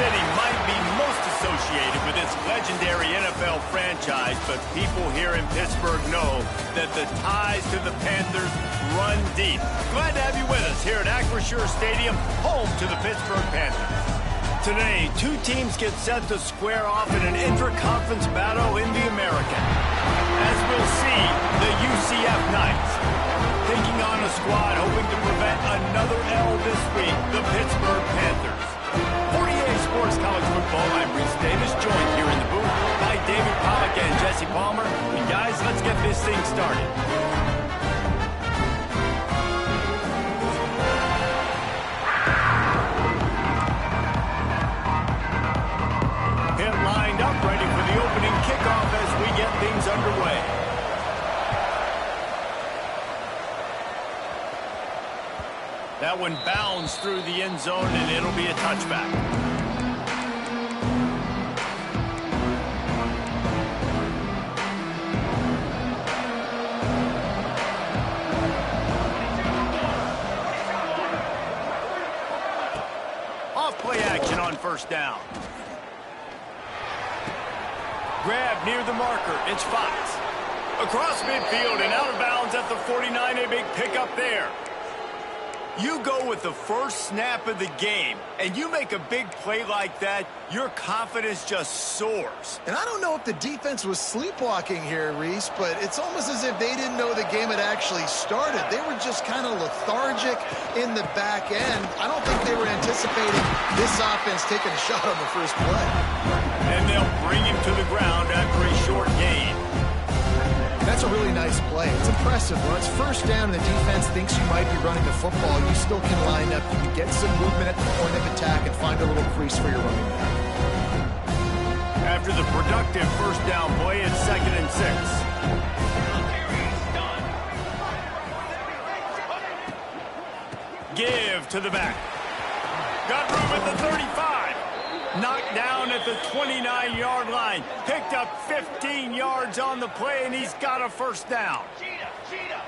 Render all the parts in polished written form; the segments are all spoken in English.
City might be most associated with this legendary NFL franchise, but people here in Pittsburgh know that the ties to the Panthers run deep. Glad to have you with us here at Acrisure Stadium, home to the Pittsburgh Panthers. Today, two teams get set to square off in an intra-conference battle in the American. As we'll see, the UCF Knights taking on a squad hoping to prevent another L this week, the Pittsburgh Panthers. 48 Sports College Football, I'm Reese Davis, joined here in the booth by David Pollack and Jesse Palmer. And guys, let's get this thing started. Pit lined up, ready for the opening kickoff as we get things underway. That one bounds through the end zone, and it'll be a touchback. Off-play action on first down. Grab near the marker. It's Fox. Across midfield and out of bounds at the 49. A big pickup there. You go with the first snap of the game, and you make a big play like that, your confidence just soars. And I don't know if the defense was sleepwalking here, Reese, but it's almost as if they didn't know the game had actually started. They were just kind of lethargic in the back end. I don't think they were anticipating this offense taking a shot on the first play. And they'll bring him to the ground after a short gain. That's a really nice play. It's impressive. When it's first down and the defense thinks you might be running the football, you still can line up. You get some movement at the point of attack and find a little crease for your running back. After the productive first down play, it's 2nd and 6. Give to the back. Got room at the 35. Knocked down at the 29-yard line. Picked up 15 yards on the play, and he's got a first down.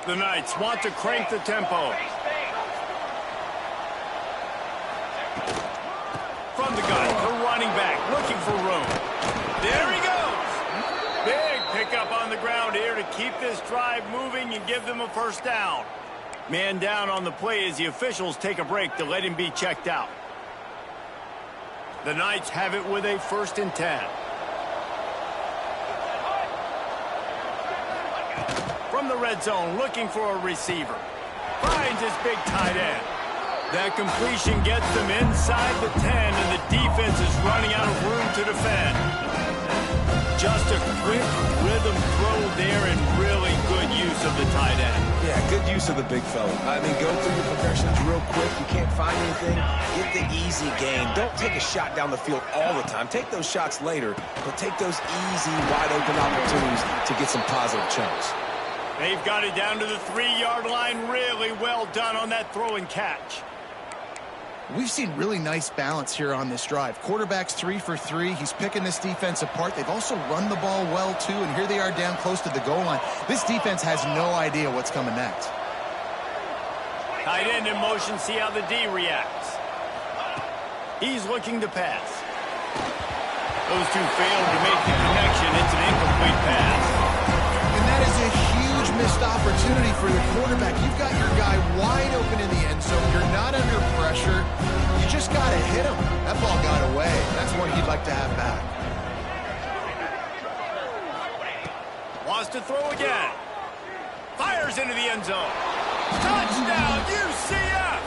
The Knights want to crank the tempo. From the gun, the running back looking for room. There he goes. Big pickup on the ground here to keep this drive moving and give them a first down. Man down on the play as the officials take a break to let him be checked out. The Knights have it with a 1st and 10. From the red zone, looking for a receiver. Finds his big tight end. That completion gets them inside the 10, and the defense is running out of room to defend. Just a quick rhythm throw there and really good use of the tight end. Yeah, good use of the big fella. I mean, go through your progressions real quick. You can't find anything. Get the easy game. Don't take a shot down the field all the time. Take those shots later, but take those easy, wide-open opportunities to get some positive chunks. They've got it down to the 3-yard line. Really well done on that throw and catch. We've seen really nice balance here on this drive. Quarterback's 3 for 3. He's picking this defense apart. They've also run the ball well, too, and here they are down close to the goal line. This defense has no idea what's coming next. Tight end in motion, see how the D reacts. He's looking to pass. Those two failed to make the connection. It's an incomplete pass. And that is a huge missed opportunity for the quarterback. You've got your guy wide open in the end zone. You're not under pressure. You just got to hit him. That ball got away. That's one he'd like to have back. Wants to throw again. Fires into the end zone. Touchdown, UCF!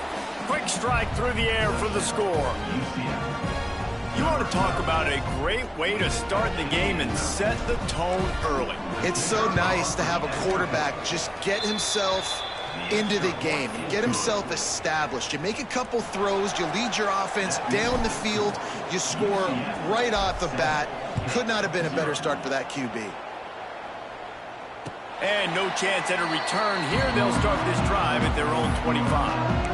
Quick strike through the air for the score. You want to talk about a great way to start the game and set the tone early. It's so nice to have a quarterback just get himself into the game and get himself established. You make a couple throws, you lead your offense down the field, you score right off the bat. Could not have been a better start for that QB. And no chance at a return here. They'll start this drive at their own 25.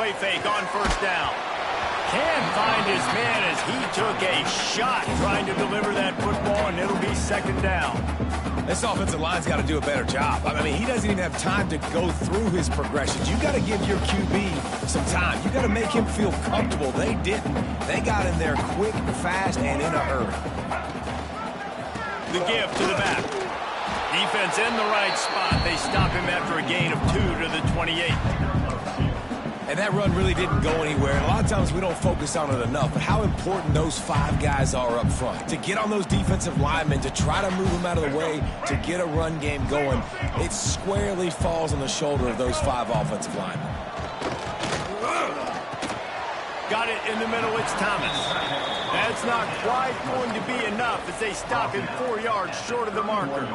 play fake on first down. Can't find his man as he took a shot trying to deliver that football, and it'll be second down. This offensive line's got to do a better job. I mean, he doesn't even have time to go through his progressions. You got to give your QB some time. You got to make him feel comfortable. They didn't. They got in there quick, fast, and in a hurry. The give to the back. Defense in the right spot. They stop him after a gain of 2 to the 28. And that run really didn't go anywhere. And a lot of times we don't focus on it enough, but how important those 5 guys are up front. To get on those defensive linemen, to try to move them out of the way, to get a run game going, it squarely falls on the shoulder of those 5 offensive linemen. Got it in the middle, it's Thomas. That's not quite going to be enough as they stop him 4 yards short of the marker.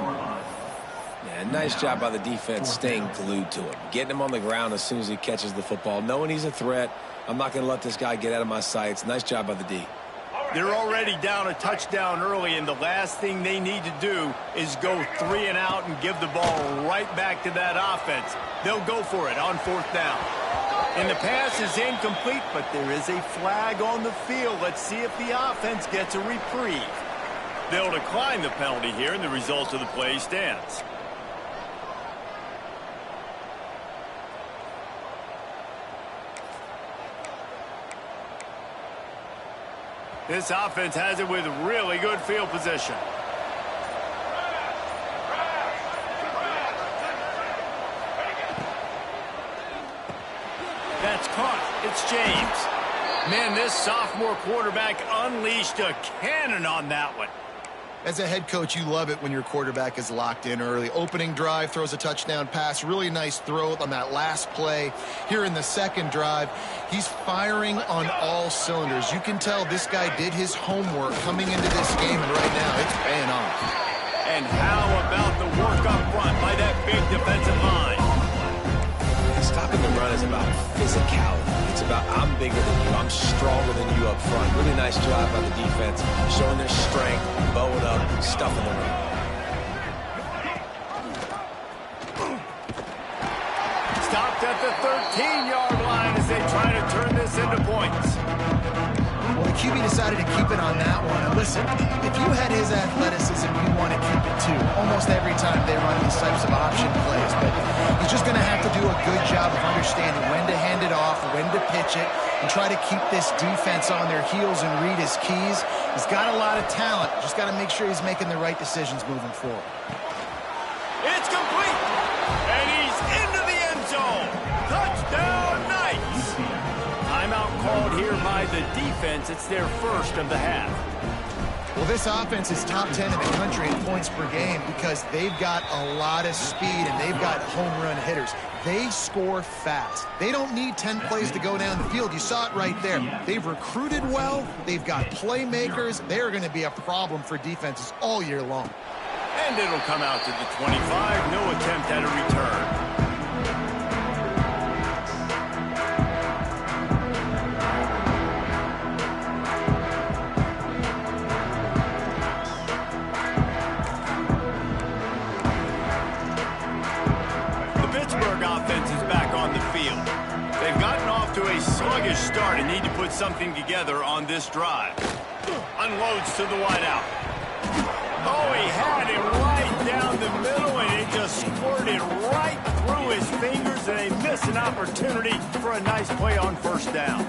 Yeah, nice job by the defense staying glued to him. Getting him on the ground as soon as he catches the football. Knowing he's a threat, I'm not going to let this guy get out of my sights. Nice job by the D. They're already down a touchdown early, and the last thing they need to do is go 3 and out and give the ball right back to that offense. They'll go for it on fourth down. And the pass is incomplete, but there is a flag on the field. Let's see if the offense gets a reprieve. They'll decline the penalty here, and the result of the play stands. This offense has it with really good field position. That's caught. It's James. Man, this sophomore quarterback unleashed a cannon on that one. As a head coach, you love it when your quarterback is locked in early. Opening drive, throws a touchdown pass. Really nice throw on that last play. Here in the second drive, he's firing on all cylinders. You can tell this guy did his homework coming into this game, and right now it's paying off. And how about the work up front by that big defensive line? Stopping the run is about physicality. It's about I'm bigger than you, I'm stronger than you up front. Really nice job by the defense, showing their strength, bowing up, stuffing the run. Stopped at the 13-yard line as they try to turn this into points. Well, the QB decided to keep it on that one. And listen, if you had his athleticism, you want to keep it too. Almost every time they run these types of option plays. But he's just going to have to do a good job of understanding when to hand it off, when to pitch it, and try to keep this defense on their heels and read his keys. He's got a lot of talent. Just got to make sure he's making the right decisions moving forward. It's complete. And he's into the end zone. Touchdown, Knights. Timeout called here by the defense. It's their first of the half. Well, this offense is top 10 in the country in points per game because they've got a lot of speed and they've got home run hitters. They score fast. They don't need 10 plays to go down the field. You saw it right there. They've recruited well. They've got playmakers. They're going to be a problem for defenses all year long. And it'll come out to the 25. No attempt at a return. Sluggish start and need to put something together on this drive. Unloads to the wideout. Oh, he had it right down the middle, and it just squirted right through his fingers, and they miss an opportunity for a nice play on first down.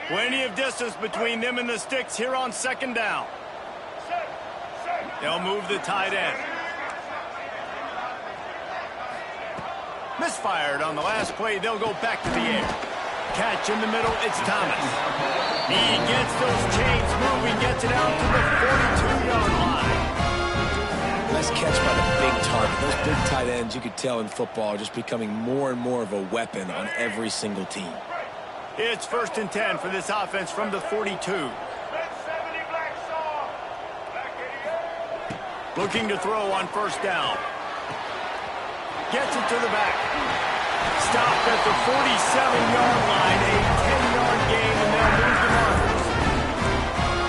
Plenty of distance between them and the sticks here on second down. They'll move the tight end. Misfired on the last play. They'll go back to the air. Catch in the middle. It's Thomas. He gets those chains moving, gets it out to the 42-yard line. Nice catch by the big target. Those big tight ends, you could tell in football, are just becoming more and more of a weapon on every single team. It's 1st and 10 for this offense from the 42. Looking to throw on first down. Gets it to the back. Stopped at the 47-yard line. A 10-yard gain, and they'll move the markers.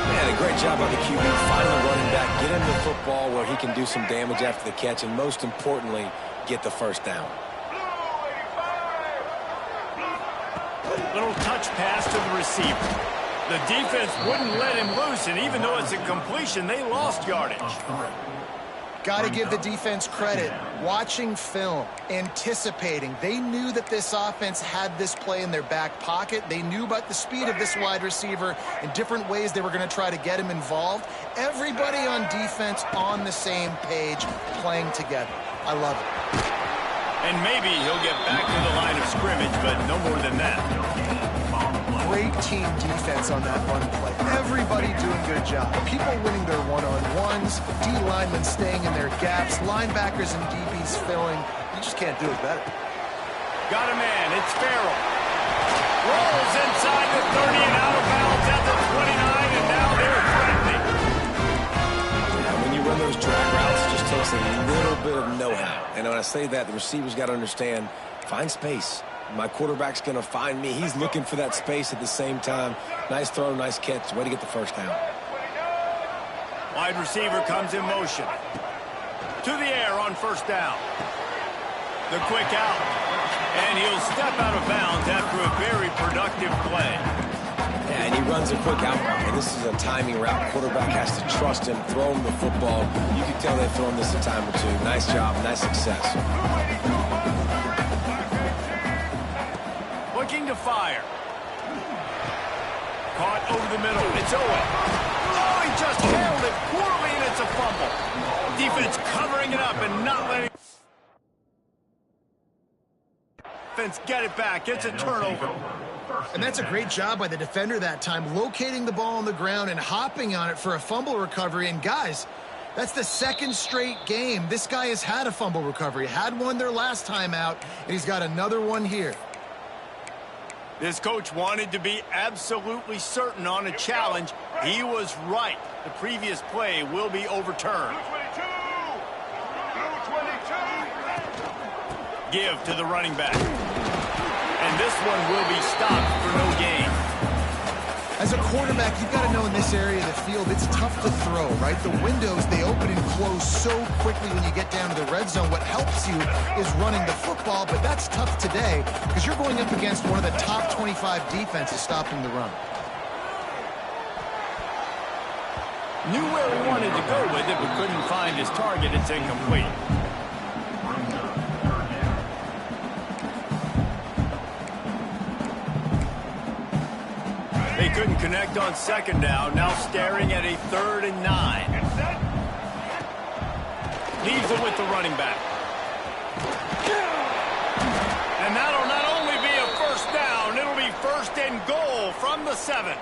Man, a great job by the QB. Find the running back. Get him the football where he can do some damage after the catch. And most importantly, get the first down. Little touch pass to the receiver. The defense wouldn't let him loose, and even though it's a completion, they lost yardage. Got to give the defense credit. Watching film, anticipating. They knew that this offense had this play in their back pocket. They knew about the speed of this wide receiver and different ways they were going to try to get him involved. Everybody on defense on the same page, playing together. I love it. And maybe he'll get back to the line of scrimmage, but no more than that. Great team defense on that run play. Everybody doing a good job. People winning their one-on-ones, D linemen staying in their gaps, linebackers and DBs filling. You just can't do it better. Got a man. It's Farrell. Rolls inside the 30 and out of bounds at the 29, and now they're threatening. Yeah, when you run those drag routes, it just takes a little bit of know-how. And when I say that, the receiver's got to understand, find space. My quarterback's going to find me. He's looking for that space at the same time. Nice throw, nice catch. Way to get the first down. Wide receiver comes in motion. To the air on first down. The quick out. And he'll step out of bounds after a very productive play. Yeah, and he runs a quick out route. And this is a timing route. Quarterback has to trust him, throw him the football. You can tell they've thrown this a time or two. Nice job, nice success. Looking to fire. Caught over the middle. It's Owen. Oh, he just handled it poorly, and it's a fumble. Defense covering it up and not letting defense get it back. It's a turnover. And that's a great job by the defender that time, locating the ball on the ground and hopping on it for a fumble recovery. And guys, that's the second straight game. This guy has had a fumble recovery. Had one their last time out, and he's got another one here. This coach wanted to be absolutely certain on a challenge. He was right. The previous play will be overturned. Give to the running back. And this one will be stopped for no gain. As a quarterback, you've got to know in this area of the field, it's tough to throw, right? The windows, they open and close so quickly when you get down to the red zone. What helps you is running the football, but that's tough today because you're going up against one of the top 25 defenses stopping the run. Knew where he wanted to go with it, but couldn't find his target. It's incomplete. They couldn't connect on second down. Now staring at a 3rd and 9. Leaves it with the running back. And that'll not only be a first down, it'll be 1st and goal from the 7.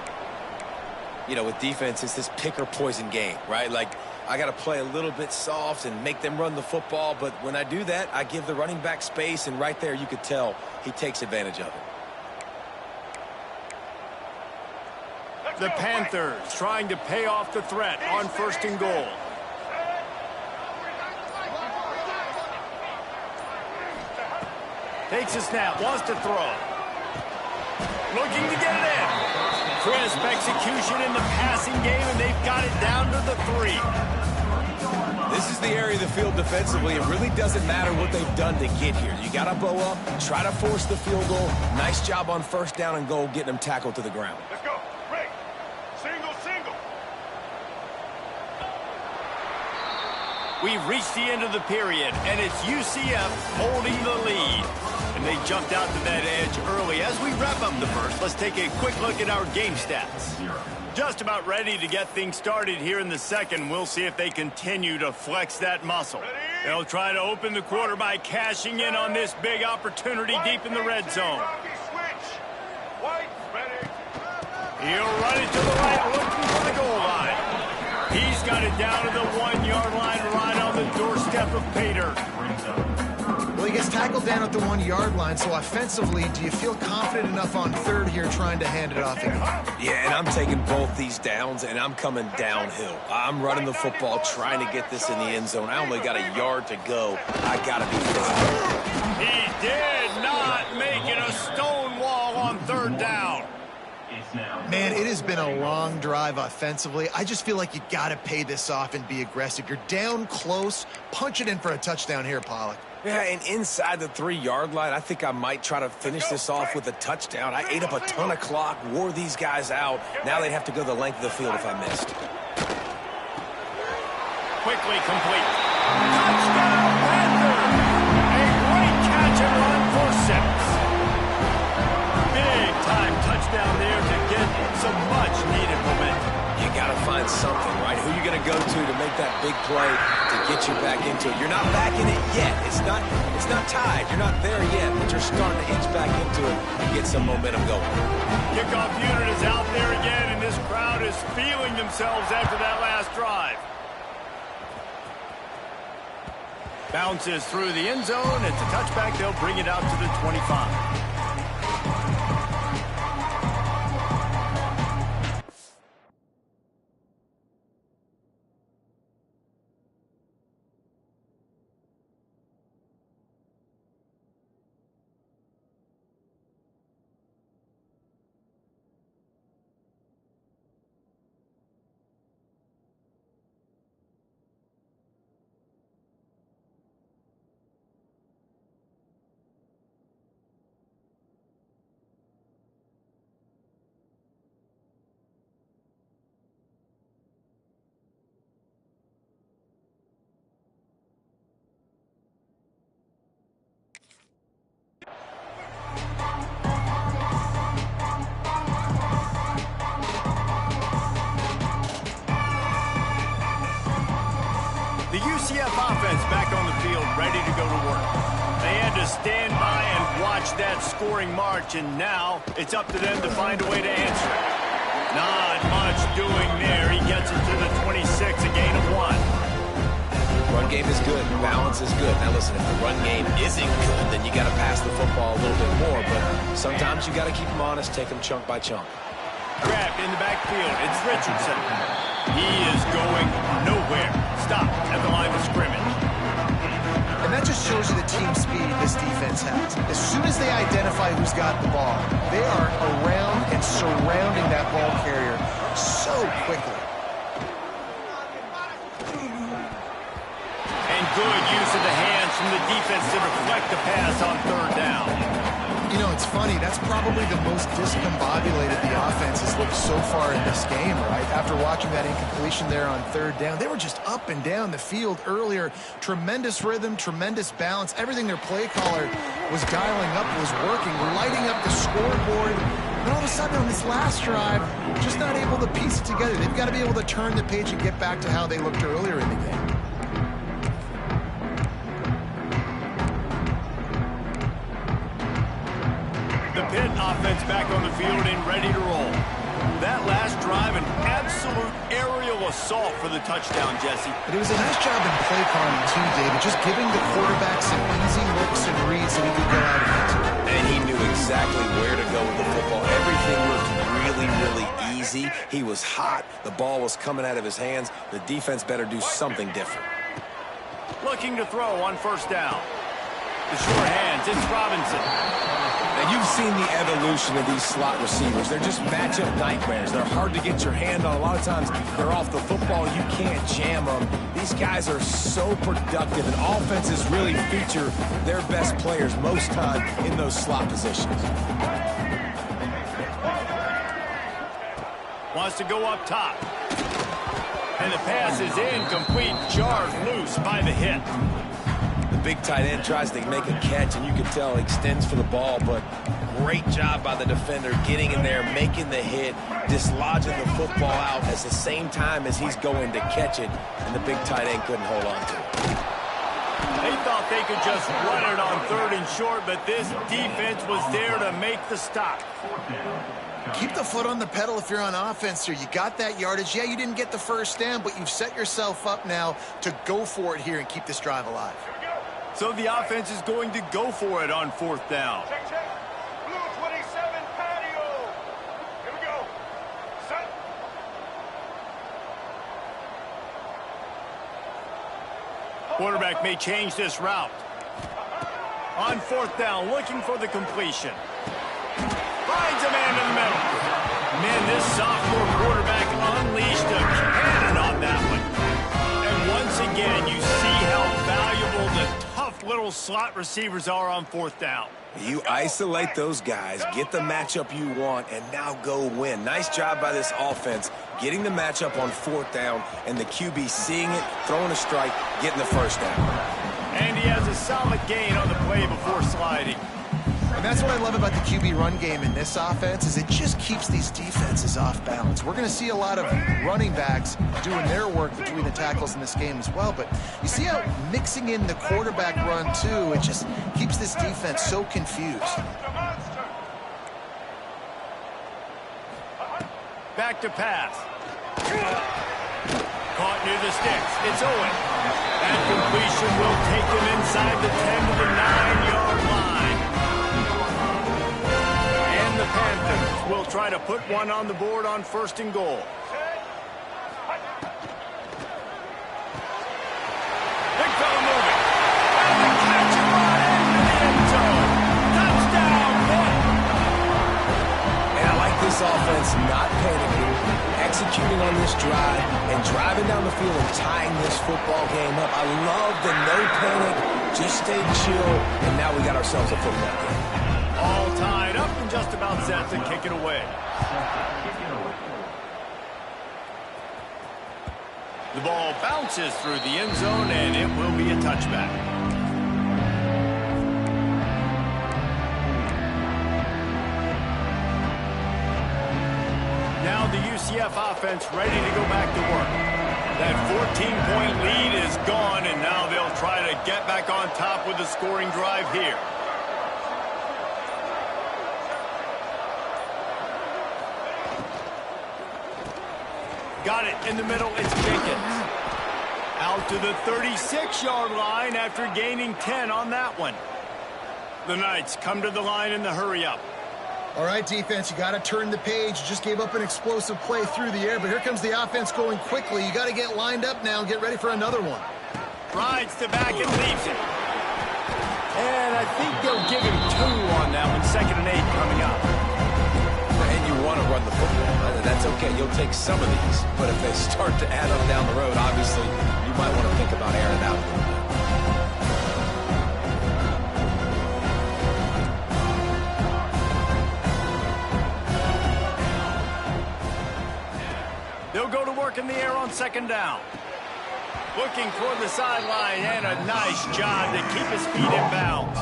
You know, with defense, it's this pick or poison game, right? Like, I got to play a little bit soft and make them run the football. But when I do that, I give the running back space. And right there, you could tell he takes advantage of it. The Panthers trying to pay off the threat on 1st and goal. Takes a snap, wants to throw. Looking to get it in. Crisp execution in the passing game, and they've got it down to the 3. This is the area of the field defensively. It really doesn't matter what they've done to get here. You got to bow up, try to force the field goal. Nice job on 1st down and goal, getting them tackled to the ground. Let's go. Break. Single. We've reached the end of the period, and it's UCF holding the lead. And they jumped out to that edge early. As we wrap up the first, let's take a quick look at our game stats. Just about ready to get things started here in the second. We'll see if they continue to flex that muscle. They'll try to open the quarter by cashing in on this big opportunity deep in the red zone. He'll run it to the right, looking for the goal line. He's got it down to the 1-yard line, right on the doorstep of Pater. Well, he gets tackled down at the 1-yard line, so offensively, do you feel confident enough on 3rd here trying to hand it off again? Yeah, and I'm taking both these downs, and I'm coming downhill. I'm running the football, trying to get this in the end zone. I only got a yard to go. I got to be physical. He did not make it a stone wall on 3rd down. Man, it has been a long drive offensively. I just feel like you got to pay this off and be aggressive. You're down close. Punch it in for a touchdown here, Pollack. Yeah, and inside the 3-yard line, I think I might try to finish this off with a touchdown. I ate up a ton of clock, wore these guys out. Now they'd have to go the length of the field if I missed. Quickly complete. Touchdown, Panthers! A great catch and run for 6. Big-time touchdown there to get some much-needed momentum. You got to find something, right? Who are you going to go to make that big play to get you back into it? You're not back in it yet. It's not tied. You're not there yet, but you're starting to inch back into it and get some momentum going. Kickoff unit is out there again, and this crowd is feeling themselves after that last drive. Bounces through the end zone. It's a touchback. They'll bring it out to the 25. The UCF offense back on the field, ready to go to work. They had to stand by and watch that scoring march, and now it's up to them to find a way to answer it. Not much doing there. He gets it to the 26, a gain of 1. Run game is good. Balance is good. Now listen, if the run game isn't good, then you got to pass the football a little bit more, but sometimes you got to keep them honest, take them chunk by chunk. Grabbed in the backfield. It's Richardson. He is going nowhere. Stop at the line of scrimmage. And that just shows you the team speed this defense has. As soon as they identify who's got the ball, they are around and surrounding that ball carrier so quickly. And good use of the hands from the defense to deflect the pass on 3rd down. You know, it's funny. That's probably the most discombobulated the offense has looked so far in this game, right? After watching that incompletion there on 3rd down, they were just up and down the field earlier. Tremendous rhythm, tremendous balance. Everything their play caller was dialing up was working, lighting up the scoreboard. And all of a sudden on this last drive, just not able to piece it together. They've got to be able to turn the page and get back to how they looked earlier in the game. The Pitt offense back on the field and ready to roll. That last drive, an absolute aerial assault for the touchdown, Jesse. But it was a nice job in play calling too, David, just giving the quarterback some easy looks and reads so he could go out and answer. And he knew exactly where to go with the football. Everything looked really, really easy. He was hot. The ball was coming out of his hands. The defense better do something different. Looking to throw on 1st down. The short hands, it's Robinson. Now, you've seen the evolution of these slot receivers. They're just matchup nightmares. They're hard to get your hand on. A lot of times, they're off the football. You can't jam them. These guys are so productive, and offenses really feature their best players most time in those slot positions. Wants to go up top. And the pass is incomplete, jarred loose by the hit. The big tight end tries to make a catch, and you can tell he extends for the ball, but great job by the defender getting in there, making the hit, dislodging the football out at the same time as he's going to catch it, and the big tight end couldn't hold on to it. They thought they could just run it on 3rd and short, but this defense was there to make the stop. Keep the foot on the pedal if you're on offense here. You got that yardage. Yeah, you didn't get the 1st down, but you've set yourself up now to go for it here and keep this drive alive. So the offense is going to go for it on 4th down. Check, check. Blue 27 patio. Here we go. Set. Quarterback may change this route. On 4th down, looking for the completion. Finds a man in the middle. Man, this sophomore quarterback unleashed a cannon on that one. And once again, you see how valuable the tough little slot receivers are on 4th down. You isolate those guys, get the matchup you want, and now go win. Nice job by this offense, getting the matchup on 4th down, and the QB seeing it, throwing a strike, getting the first down. And he has a solid gain on the play before sliding. And that's what I love about the QB run game in this offense is it just keeps these defenses off balance. We're going to see a lot of running backs doing their work between the tackles in this game as well. But you see how mixing in the quarterback run, too, it just keeps this defense so confused. Back to pass. Caught near the sticks. It's Owen. That completion will take him inside the 10 to the 9-yard line. And the Panthers will try to put one on the board on 1st and goal. Big fella moving. And the catch and run into the end zone. Touchdown, boy. And I like this offense not panicking, executing on this drive, and driving down the field and tying this football game up. I love the no panic, just stay chill, and now we got ourselves a football game. All tied up and just about set to kick it away. The ball bounces through the end zone, and it will be a touchback. Now the UCF offense ready to go back to work. That 14-point lead is gone, and now they'll try to get back on top with a scoring drive here. Got it in the middle. It's Jenkins. Out to the 36-yard line after gaining 10 on that one. The Knights come to the line in the hurry-up. All right, defense, you got to turn the page. You just gave up an explosive play through the air, but here comes the offense going quickly. You got to get lined up now and get ready for another one. Rides to back and leaves it. And I think they'll give him 2 on that one. 2nd and 8 coming up. And you want to run the football. That's okay. You'll take some of these. But if they start to add up down the road, obviously, you might want to think about airing it out a little bit. They'll go to work in the air on 2nd down. Looking toward the sideline, and a nice job to keep his feet in bounds.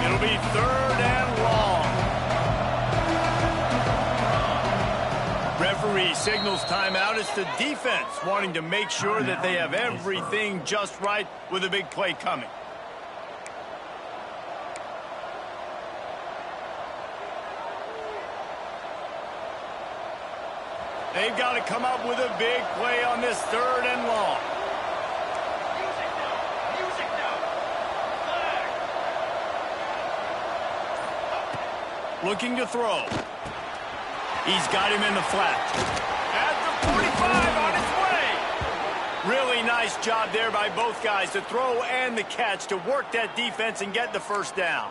It'll be 3rd and long. Referee signals timeout. It's the defense wanting to make sure that they have everything just right with a big play coming. They've got to come up with a big play on this 3rd and long. Looking to throw. He's got him in the flat. At the 45 on his way. Really nice job there by both guys to throw and the catch to work that defense and get the 1st down.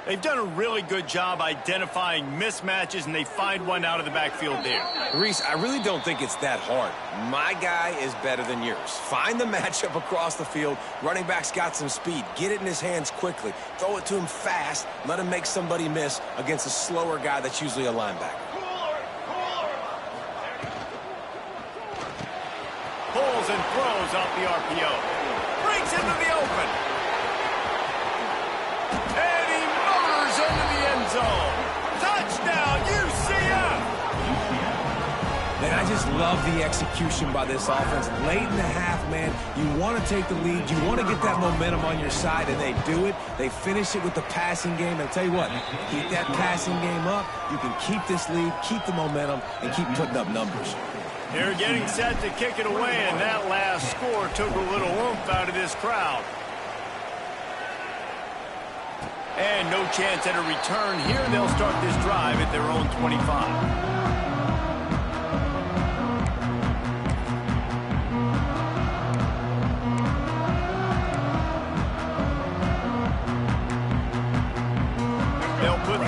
They've done a really good job identifying mismatches, and they find one out of the backfield there. Reese, I really don't think it's that hard. My guy is better than yours. Find the matchup across the field. Running back's got some speed. Get it in his hands quickly. Throw it to him fast. Let him make somebody miss against a slower guy that's usually a linebacker. Pulls and throws off the RPO. Breaks into the open. And he motors into the end zone. Touchdown, UCF! Man, I just love the execution by this offense. Late in the half, man, you want to take the lead. You want to get that momentum on your side, and they do it. They finish it with the passing game. And I'll tell you what, keep that passing game up. You can keep this lead, keep the momentum, and keep putting up numbers. They're getting set to kick it away, and that last score took a little oomph out of this crowd. And no chance at a return here. They'll start this drive at their own 25.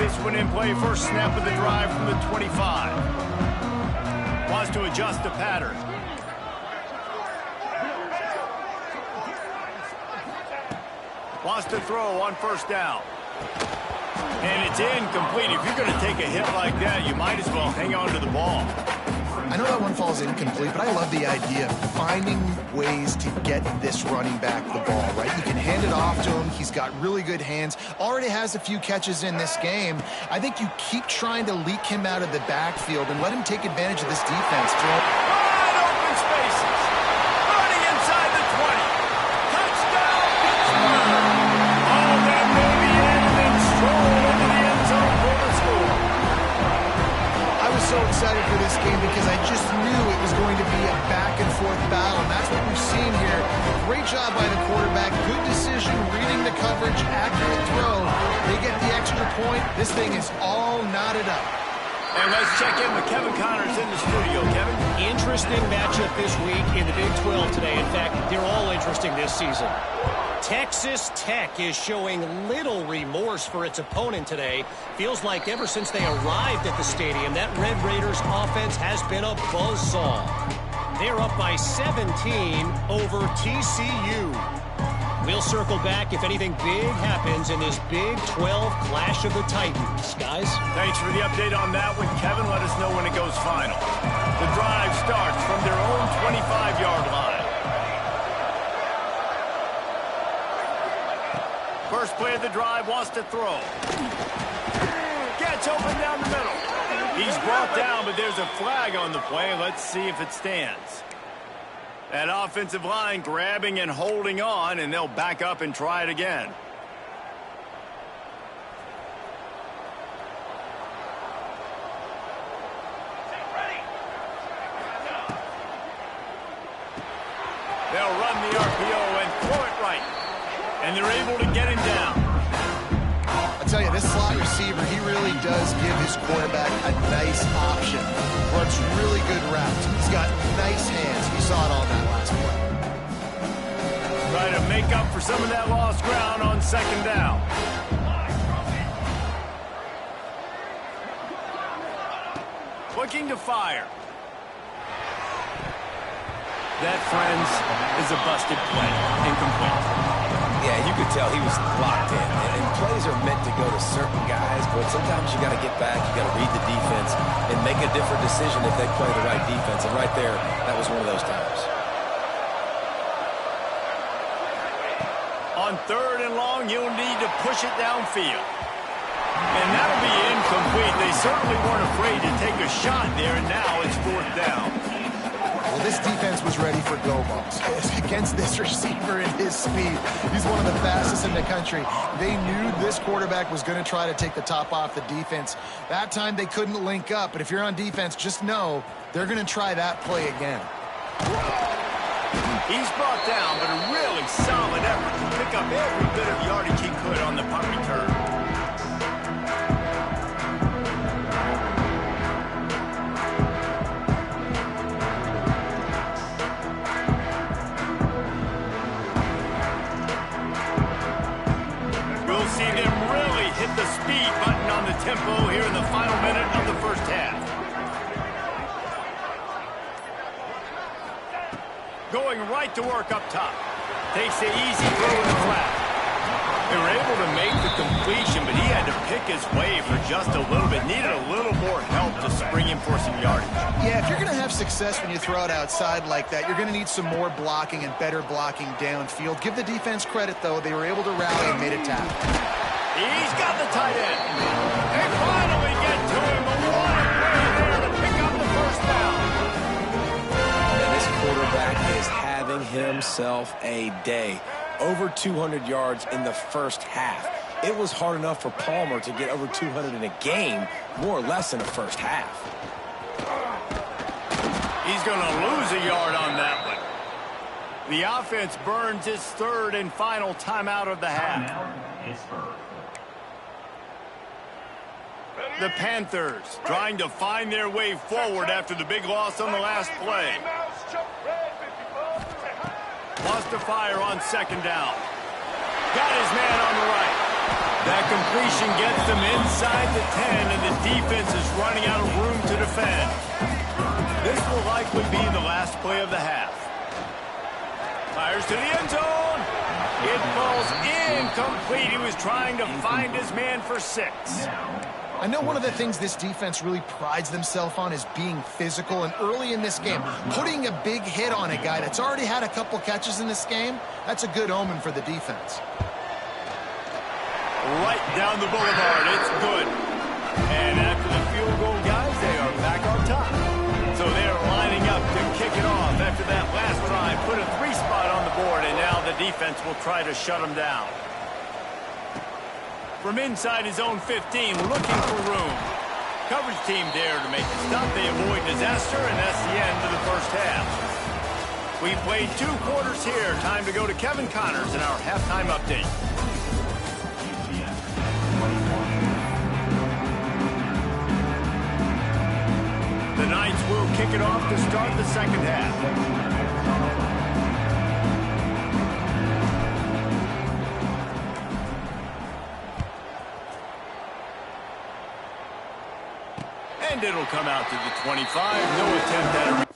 this one in play. First snap of the drive from the 25. Wants to adjust the pattern. Wants to throw on first down. And it's incomplete. If you're going to take a hit like that, you might as well hang on to the ball. I know that one falls incomplete, but I love the idea of finding ways to get this running back the ball, right? You can hand it off to him. He's got really good hands. Already has a few catches in this game. I think you keep trying to leak him out of the backfield and let him take advantage of this defense. Wide open spaces. Running inside the 20. Touchdown, Pittsburgh. Oh, that may be it, and then stroll into the end zone for the score. I was so excited for this game because I just knew it was going to be a back-and-forth battle, and that's what we've seen here. Great job by the quarterback. Good decision, reading the coverage, accurate throw. They get the extra point. This thing is all knotted up. And let's check in with Kevin Connors in the studio. Kevin? Interesting matchup this week in the Big 12 today. In fact, they're all interesting this season. Texas Tech is showing little remorse for its opponent today. Feels like ever since they arrived at the stadium, that Red Raiders offense has been a buzzsaw. They're up by 17 over TCU. We'll circle back if anything big happens in this Big 12 clash of the Titans. Guys? Thanks for the update on that one, Kevin. Let us know when it goes final. The drive starts from their own 25-yard line. First play of the drive, wants to throw. Gets open down the middle. He's brought down, but there's a flag on the play. Let's see if it stands. That offensive line grabbing and holding on, and they'll back up and try it again. They'll run the RPO and throw it right. And they're able to get him down. I tell you, this slot receiver, he really does give his quarterback a nice option. Runs really good routes. He's got nice hands. You saw it on that last play. Try to make up for some of that lost ground on second down. Looking to fire. That, friends, is a busted play. Incomplete. Yeah, you could tell he was locked in. And plays are meant to go to certain guys, but sometimes you got to get back, you got to read the defense, and make a different decision if they play the right defense. And right there, that was one of those times. On third and long, you'll need to push it downfield. And that'll be incomplete. They certainly weren't afraid to take a shot there, and now it's fourth down. Well, this defense was ready for go-balls. Against this receiver and his speed, he's one of the fastest in the country. They knew this quarterback was going to try to take the top off the defense. That time they couldn't link up, but if you're on defense, just know they're going to try that play again. He's brought down, but a really solid effort to pick up every bit of yardage he could on the punt return. See them really hit the speed button on the tempo here in the final minute of the first half. Going right to work up top. Takes the easy throw in the flat. They were able to make the completion, but he had to pick his way for just a little bit. Needed a little more help to spring him for some yardage. Yeah, if you're going to have success when you throw it outside like that, you're going to need some more blocking and better blocking downfield. Give the defense credit, though. They were able to rally and made a tackle. He's got the tight end. They finally get to him, but what a play there to pick up the first down. And this quarterback is having himself a day. Over 200 yards in the first half. It was hard enough for Palmer to get over 200 in a game, more or less in the first half. He's going to lose a yard on that one. The offense burns its third and final timeout of the half. The Panthers trying to find their way forward after the big loss on the last play. Wants to fire on second down. Got his man on the right. That completion gets them inside the 10, and the defense is running out of room to defend. This will likely be the last play of the half. Fires to the end zone. It falls incomplete. He was trying to find his man for 6. I know one of the things this defense really prides themselves on is being physical, and early in this game, putting a big hit on a guy that's already had a couple catches in this game, that's a good omen for the defense. Right down the boulevard. It's good. And after the field goal, guys, they are back on top. So they're lining up to kick it off after that last drive. Put a 3 spot on the board, and now the defense will try to shut them down. From inside his own 15, looking for room. Coverage team there to make the stop. They avoid disaster, and that's the end of the first half. We played 2 quarters here. Time to go to Kevin Connors in our halftime update. The Knights will kick it off to start the second half. And it'll come out to the 25. No attempt at a...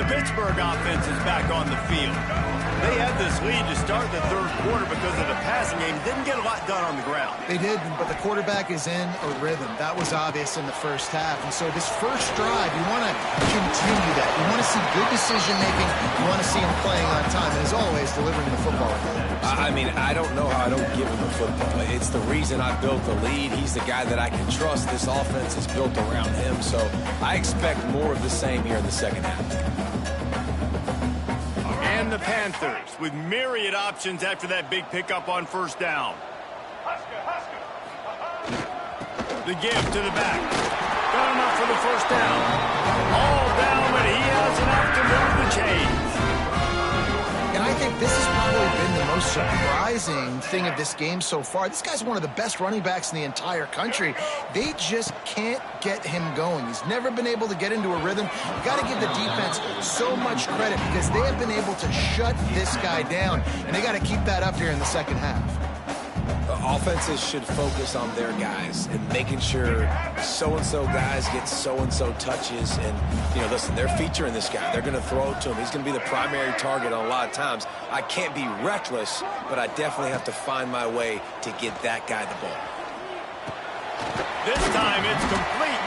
Pittsburgh offense is back on the field. They had this lead to start the third quarter because of the passing game. Didn't get a lot done on the ground. They did, but the quarterback is in a rhythm. That was obvious in the first half. And so this first drive, you want to continue that. You want to see good decision-making. You want to see him playing on time. And as always, delivering the football. I mean, I don't know how I don't give him the football. It's the reason I built the lead. He's the guy that I can trust. This offense is built around him. So I expect more of the same here in the second half. And the Panthers with myriad options after that big pickup on first down. The give to the back. Got enough for the first down. All down, but he has enough to move the chains. And I think this has probably been the most surprising thing of this game so far. This guy's one of the best running backs in the entire country. They just can't get him going. He's never been able to get into a rhythm. You got to give the defense so much credit because they have been able to shut this guy down, and they got to keep that up here in the second half. Offenses should focus on their guys and making sure so-and-so guys get so-and-so touches. And, you know, listen, they're featuring this guy. They're going to throw it to him. He's going to be the primary target on a lot of times. I can't be reckless, but I definitely have to find my way to get that guy the ball. This time it's complete.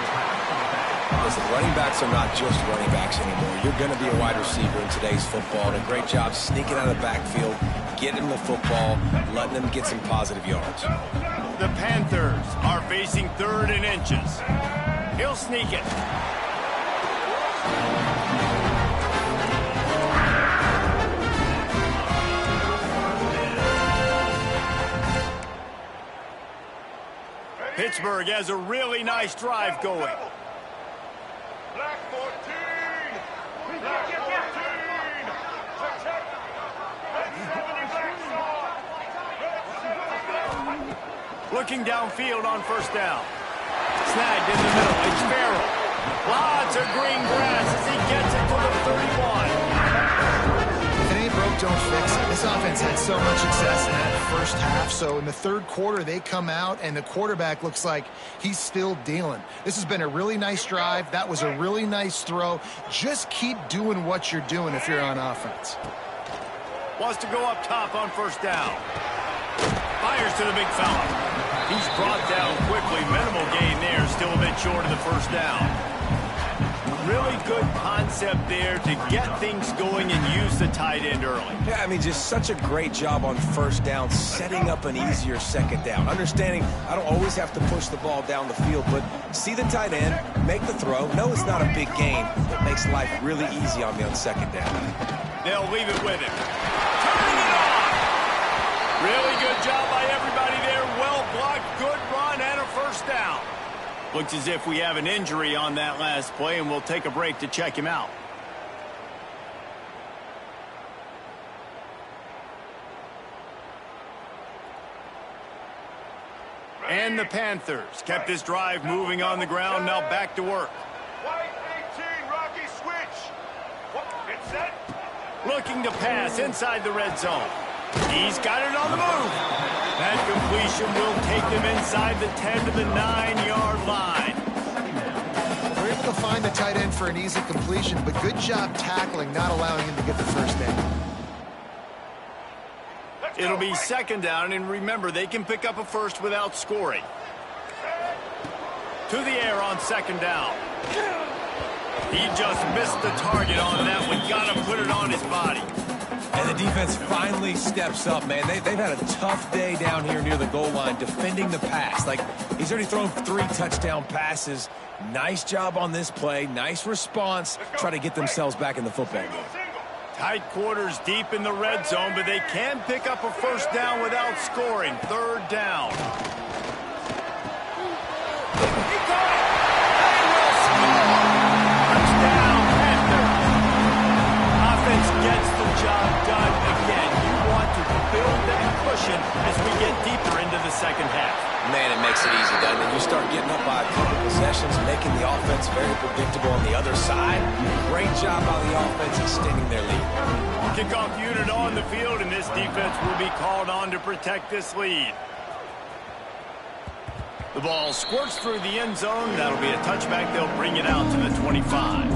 Listen, running backs are not just running backs anymore. You're going to be a wide receiver in today's football. And a great job sneaking out of the backfield, getting the football, letting them get some positive yards. The Panthers are facing 3rd and inches. He'll sneak it. Pittsburgh has a really nice drive going. Black 14! Black 14! Check. Red 70, black star! Red 70. Looking downfield on first down. Snagged in the middle. It's Farrell. Lots of green grass as he gets it to the 31. If it ain't broke, don't fix it. This offense had so much success in that first half, so in the third quarter they come out and the quarterback looks like he's still dealing. This has been a really nice drive. That was a really nice throw. Just keep doing what you're doing if you're on offense. Wants to go up top on first down. Fires to the big fella. He's brought down quickly. Minimal gain there. Still a bit short of the first down. Really good concept there to get things going and use the tight end early. Yeah, I mean, just such a great job on first down, setting up an easier second down. Understanding I don't always have to push the ball down the field, but see the tight end, make the throw. No, it's not a big gain. It makes life really easy on me on second down. They'll leave it with him. Turning it on! Really good job by everybody there. Well blocked, good run, and a first down. Looks as if we have an injury on that last play, and we'll take a break to check him out. And the Panthers kept this drive moving on the ground. Now back to work. White 18, Rocky switch. It's set. Looking to pass inside the red zone. He's got it on the move. That completion will take them inside the 10 to the 9-yard line. We're able to find the tight end for an easy completion, but good job tackling, not allowing him to get the first down. It'll be second down, and remember, they can pick up a first without scoring. To the air on second down. He just missed the target on that one. Got to put it on his body. And the defense finally steps up, man. They've had a tough day down here near the goal line defending the pass. Like, he's already thrown 3 touchdown passes. Nice job on this play. Nice response. Try to get themselves back in the football game. Tight quarters deep in the red zone, but they can pick up a first down without scoring. Third down. He caught it. They will score. Touchdown, Panthers. Offense gets the job done again. You want to build that cushion as we get deeper into the second half. Man, it makes it easy, doesn't it? You start getting up by a couple possessions, making the offense very predictable on the other side. Great job by the offense extending their lead. Kickoff unit on the field, and this defense will be called on to protect this lead. The ball squirts through the end zone. That'll be a touchback. They'll bring it out to the 25.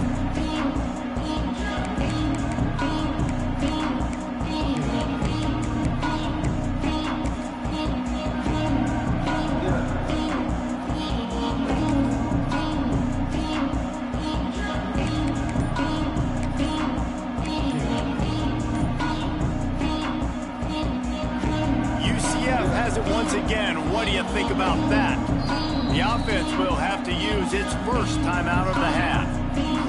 Once again, what do you think about that? The offense will have to use its first time out of the half.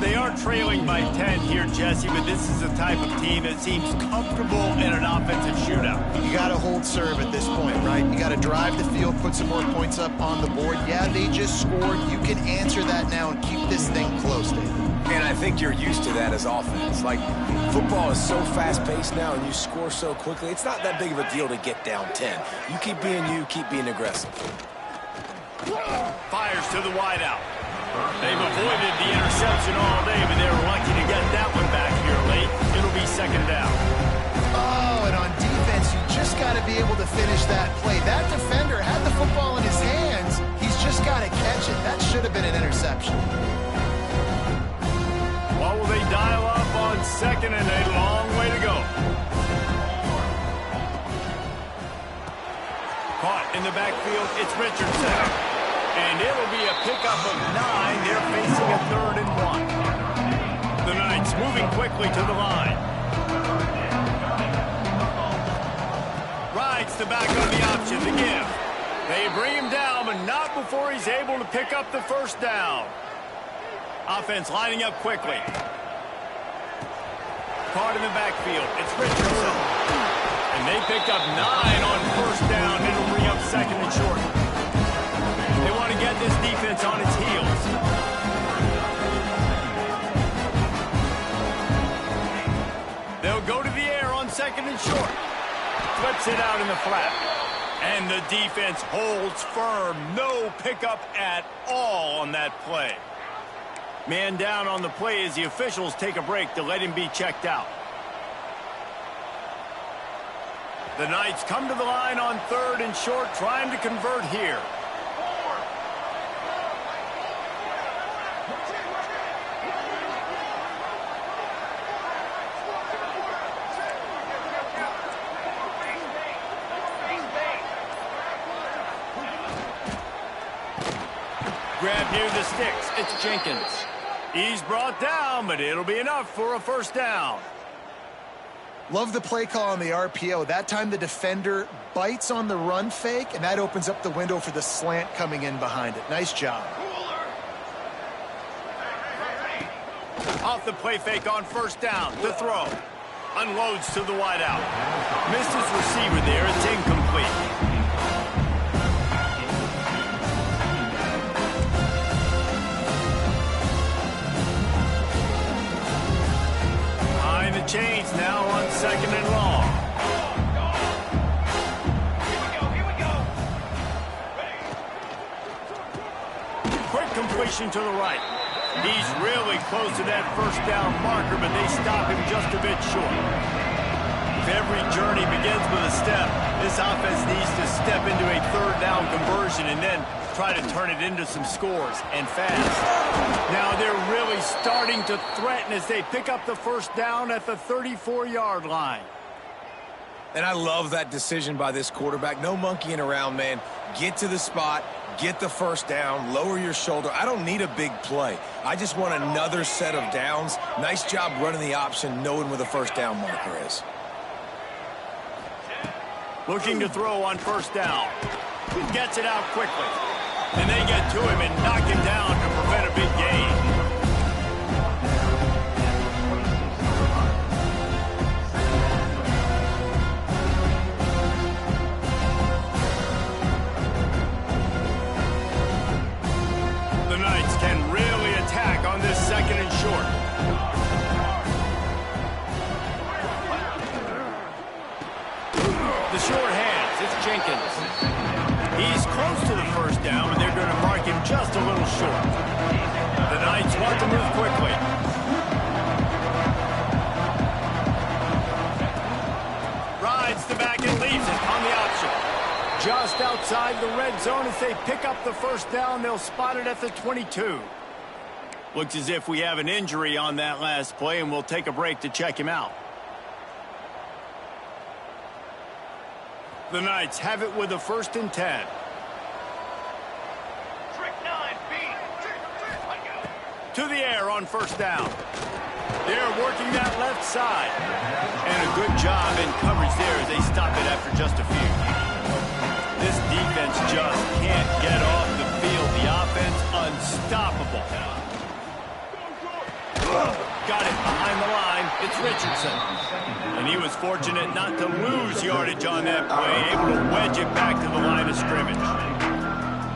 They are trailing by 10 here, Jesse, but this is the type of team that seems comfortable in an offensive shootout. You got to hold serve at this point, right? You got to drive the field, put some more points up on the board. Yeah, they just scored. You can answer that now and keep this thing close, David. And I think you're used to that as offense. Like, football is so fast-paced now and you score so quickly, it's not that big of a deal to get down 10. You keep being aggressive. Fires to the wideout. They've avoided the interception all day, but they were lucky to get that one back here late. It'll be second down. Oh, and on defense, you just got to be able to finish that play. That defender had the football in his hands. He's just got to catch it. That should have been an interception. What will they dial up on second, and a long way to go. Caught in the backfield, it's Richardson. And it'll be a pickup of 9. They're facing a 3rd and 1. The Knights moving quickly to the line. Rides the back on the option, the give. They bring him down, but not before he's able to pick up the first down. Offense lining up quickly. Caught in the backfield. It's Richardson. And they picked up 9 on first down. It'll bring up second and short. They want to get this defense on its heels. They'll go to the air on second and short. Flips it out in the flat. And the defense holds firm. No pickup at all on that play. Man down on the play as the officials take a break to let him be checked out. The Knights come to the line on 3rd and short, trying to convert here. Grab near the sticks. It's Jenkins. He's brought down, but it'll be enough for a first down. Love the play call on the RPO. That time the defender bites on the run fake, and that opens up the window for the slant coming in behind it. Nice job. Off the play fake on first down. To throw. Unloads to the wideout. Missed his receiver there. It's incomplete. Behind the chains now on 2nd and long. Here we go. Quick completion to the right. He's really close to that first down marker, but they stop him just a bit short. If every journey begins with a step, this offense needs to step into a 3rd down conversion and then try to turn it into some scores, and fast. Now they're really starting to threaten as they pick up the first down at the 34-yard line. And I love that decision by this quarterback. No monkeying around, man. Get to the spot, get the first down, lower your shoulder. I don't need a big play. I just want another set of downs. Nice job running the option, knowing where the first down marker is. Looking to throw on first down. Gets it out quickly. And they get to him and knock him down to prevent a big gain. The Knights can really attack on this 2nd and short. The short hands, it's Jenkins. He's close to the first down, and they're going to mark him just a little short. The Knights want to move quickly. Rides the back and leaves it on the option. Just outside the red zone as they pick up the first down. They'll spot it at the 22. Looks as if we have an injury on that last play, and we'll take a break to check him out. The Knights have it with a 1st and 10. Trick 9, B. To the air on first down. They're working that left side. And a good job in coverage there as they stop it after just a few. This defense just can't get off the field. The offense unstoppable. Got it behind the line. It's Richardson. And he was fortunate not to lose yardage on that play, able to wedge it back to the line of scrimmage.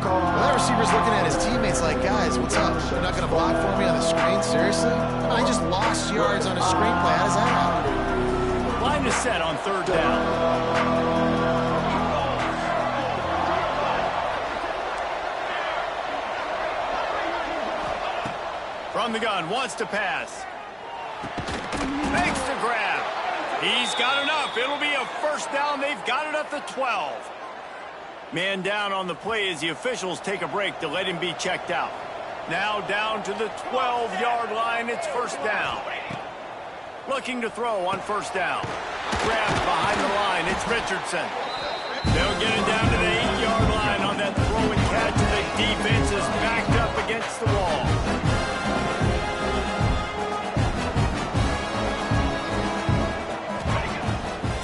Well, that receiver's looking at his teammates like, guys, what's up? You're not going to block for me on the screen? Seriously? I just lost yards on a screenplay. How does that happen? Line is set on 3rd down. From the gun, wants to pass. Makes the grab. He's got enough. It'll be a first down. They've got it at the 12. Man down on the play as the officials take a break to let him be checked out. Now down to the 12-yard line. It's first down. Looking to throw on first down. Grabbed behind the line. It's Richardson. They'll get it down to the 8-yard line on that throw and catch, and the defense is backed up against the wall.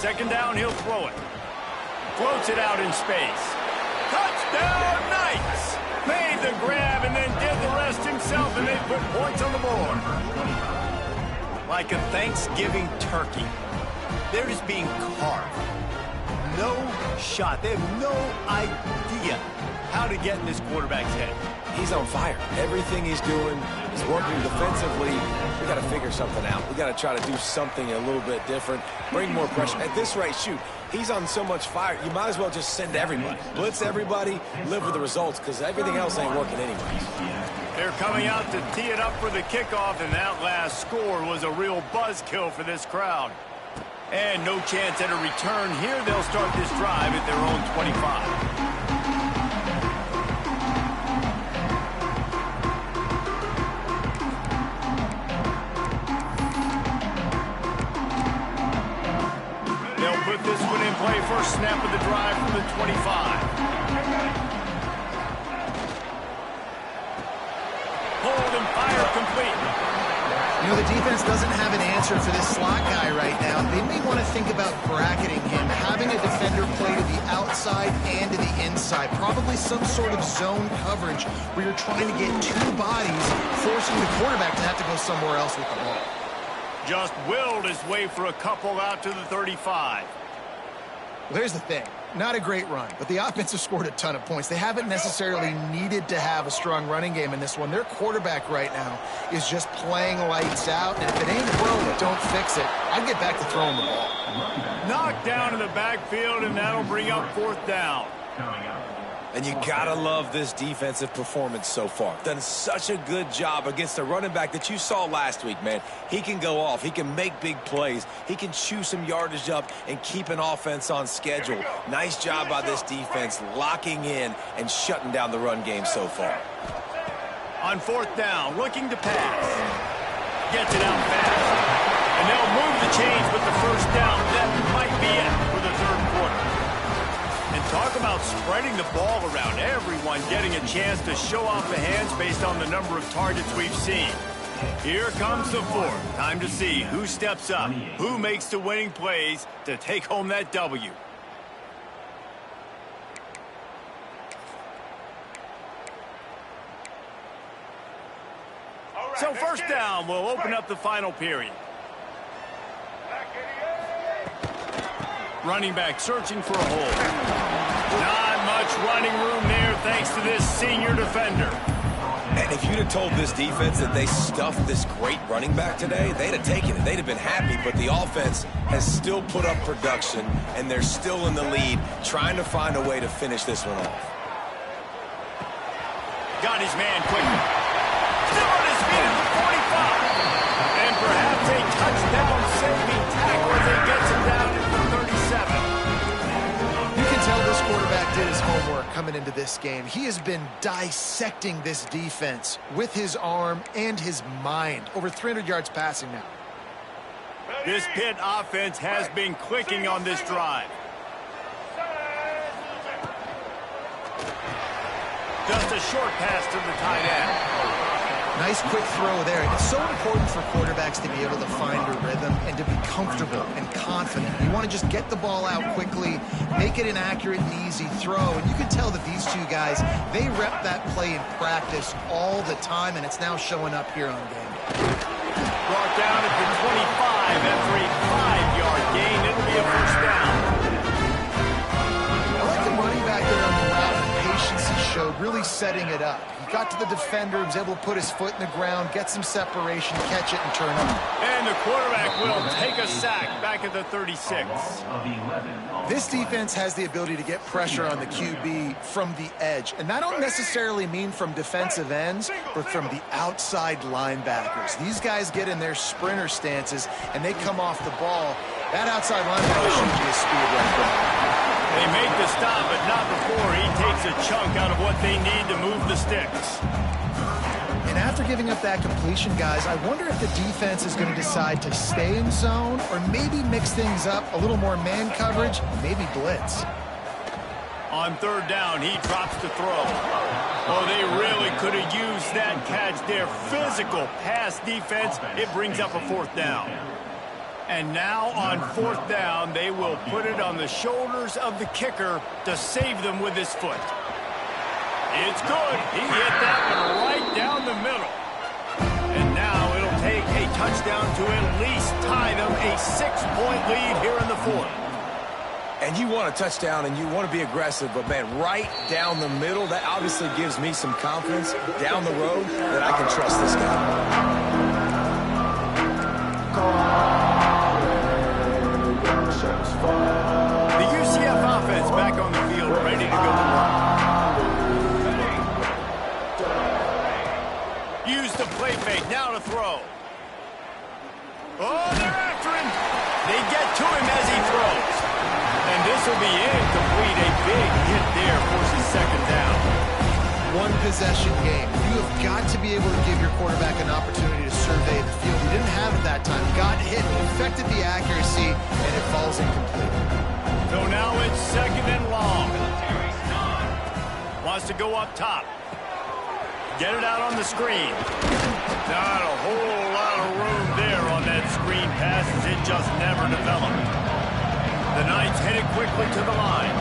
Second down, he'll throw it. Floats it out in space. Touchdown, Knights! Made the grab and then did the rest himself, and they put points on the board. Like a Thanksgiving turkey, they're just being carved. No shot. They have no idea how to get in this quarterback's head. He's on fire. Everything he's doing is working defensively. We got to figure something out. We got to try to do something a little bit different. Bring more pressure. At this rate, shoot, he's on so much fire. You might as well just send everybody. Blitz everybody, live with the results, because everything else ain't working anyways. They're coming out to tee it up for the kickoff, and that last score was a real buzzkill for this crowd. And no chance at a return here. They'll start this drive at their own 25. Put this one in play. First snap of the drive from the 25. Hold and fire complete. You know, the defense doesn't have an answer for this slot guy right now. They may want to think about bracketing him, having a defender play to the outside and to the inside. Probably some sort of zone coverage where you're trying to get two bodies, forcing the quarterback to have to go somewhere else with the ball. Just willed his way for a couple out to the 35. Well, here's the thing. Not a great run, but the offense has scored a ton of points. They haven't necessarily needed to have a strong running game in this one. Their quarterback right now is just playing lights out, and if it ain't broke, don't fix it. I'd get back to throwing the ball. Knocked down in the backfield, and that'll bring up 4th down. And you gotta love this defensive performance so far. Done such a good job against a running back that you saw last week, man. He can go off. He can make big plays. He can chew some yardage up and keep an offense on schedule. Nice job by this defense locking in and shutting down the run game so far. On 4th down, looking to pass. Gets it out fast. And they'll move the chains with the 1st down. That might be it for the 3rd quarter. And talk about spreading the ball around. Everyone getting a chance to show off the hands based on the number of targets we've seen. Here comes the 4th. Time to see who steps up, who makes the winning plays to take home that W. So 1st down will open up the final period. Running back searching for a hole. Not much running room there thanks to this senior defender. And if you'd have told this defense that they stuffed this great running back today, they'd have taken it. They'd have been happy, but the offense has still put up production, and they're still in the lead, trying to find a way to finish this one off. Got his man quickly. Still on his feet at the 45. And perhaps a touchdown-saving tackle as he gets him down at the 37. You can tell this quarterback did his homework coming into this game. He has been dissecting this defense with his arm and his mind. Over 300 yards passing now. This Pitt offense has been clicking on this drive. Just a short pass to the tight end. Nice quick throw there. It's so important for quarterbacks to be able to find a rhythm and to be comfortable and confident. You want to just get the ball out quickly, make it an accurate and easy throw. And you can tell that these two guys, they rep that play in practice all the time, and it's now showing up here on game day. Brought down at the 25 after a 5-yard gain. It'll be a 1st down. I like the running back there on the route. The patience he showed, really setting it up. He got to the defender, was able to put his foot in the ground, get some separation, catch it, and turn up. And the quarterback will take a sack back at the 36. This defense has the ability to get pressure on the QB from the edge. And that don't necessarily mean from defensive ends, but from the outside linebackers. These guys get in their sprinter stances, and they come off the ball. That outside linebacker should be a speed right there. They make the stop, but not before he takes a chunk out of what they need to move the sticks. And after giving up that completion, guys, I wonder if the defense is going to decide to stay in zone or maybe mix things up, a little more man coverage, maybe blitz. On 3rd down, he drops the throw. Oh, they really could have used that catch there. Physical pass defense. It brings up a 4th down. And now on 4th down, they will put it on the shoulders of the kicker to save them with his foot. It's good. He hit that one right down the middle. And now it'll take a touchdown to at least tie them a 6-point lead here in the 4th. And you want a touchdown and you want to be aggressive, but man, right down the middle, that obviously gives me some confidence down the road that I can trust this guy. The UCF offense back on the field, ready to go to work. Use the play fake, now to throw. Oh, they're after him. They get to him as he throws. And this will be incomplete. A big hit there forces 2nd down. One possession game. You have got to be able to give your quarterback an opportunity to survey the field. He didn't have it that time. Got hit, affected the accuracy, and it falls incomplete. So now it's 2nd and long. Wants to go up top. Get it out on the screen. Not a whole lot of room there on that screen pass as it just never developed. The Knights headed quickly to the line.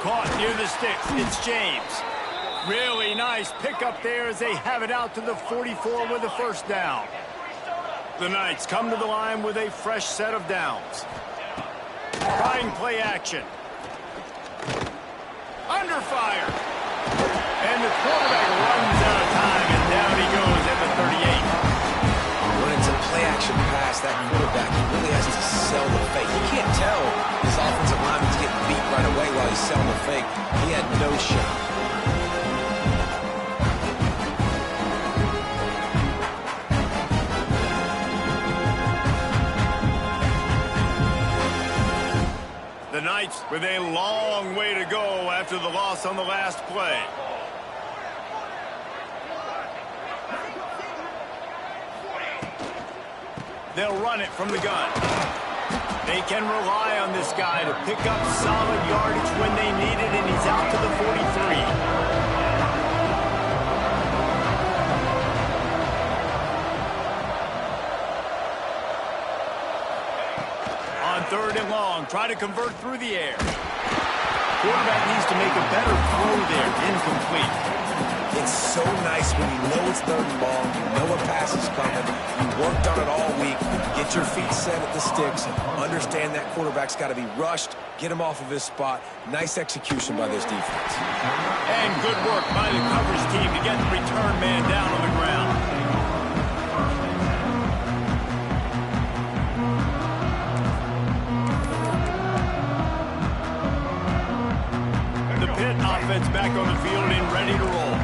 Caught near the sticks. It's James. Really nice pickup there as they have it out to the 44 with a first down. The Knights come to the line with a fresh set of downs. Trying play action. Under fire. And the quarterback runs out of time, and down he goes at the 38. When it's a play-action pass, that quarterback really has to sell the fake. You can't tell his offensive lineman's getting beat right away while he's selling the fake. He had no shot. The Knights with a long way to go after the loss on the last play. They'll run it from the gun. They can rely on this guy to pick up solid yardage when they need it, and he's out to the 43. Third and long, try to convert through the air. Quarterback needs to make a better throw there, incomplete. It's so nice when you know it's third and long, you know a pass is coming, you worked on it all week, get your feet set at the sticks, understand that quarterback's got to be rushed, get him off of his spot. Nice execution by this defense. And good work by the coverage team to get the return man down on the ground. Offense back on the field and ready to roll.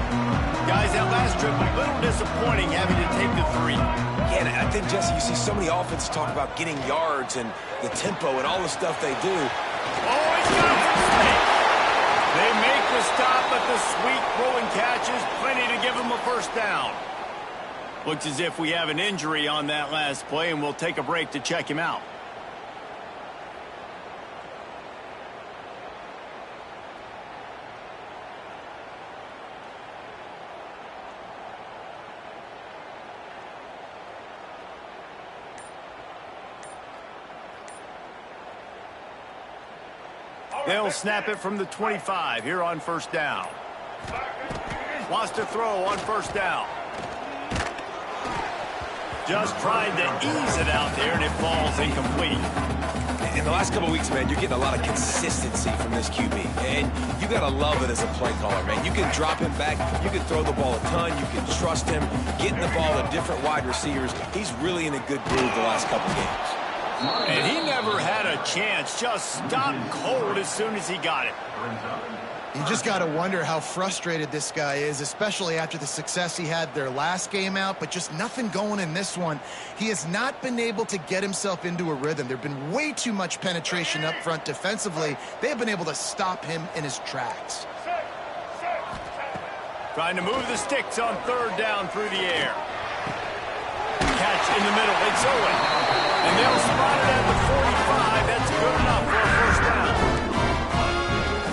Guys, that last trip, a little disappointing having to take the 3. Yeah, and I think, Jesse, you see so many offenses talk about getting yards and the tempo and all the stuff they do. Oh, he's got it from State. They make the stop, but the sweet throwing catch is plenty to give them a first down. Looks as if we have an injury on that last play, and we'll take a break to check him out. They'll snap it from the 25 here on first down. Wants to throw on first down. Just trying to ease it out there, and it falls incomplete. In the last couple of weeks, man, you're getting a lot of consistency from this QB. And you got to love it as a play caller, man. You can drop him back. You can throw the ball a ton. You can trust him. Getting the ball to different wide receivers. He's really in a good groove the last couple of games. And he never had a chance. Just stopped cold as soon as he got it. You just got to wonder how frustrated this guy is, especially after the success he had their last game out, but just nothing going in this one. He has not been able to get himself into a rhythm. There have been way too much penetration up front defensively. They have been able to stop him in his tracks. Trying to move the sticks on third down through the air. Catch in the middle. It's Owen. And they'll spot it at the 45. That's good enough for a first down.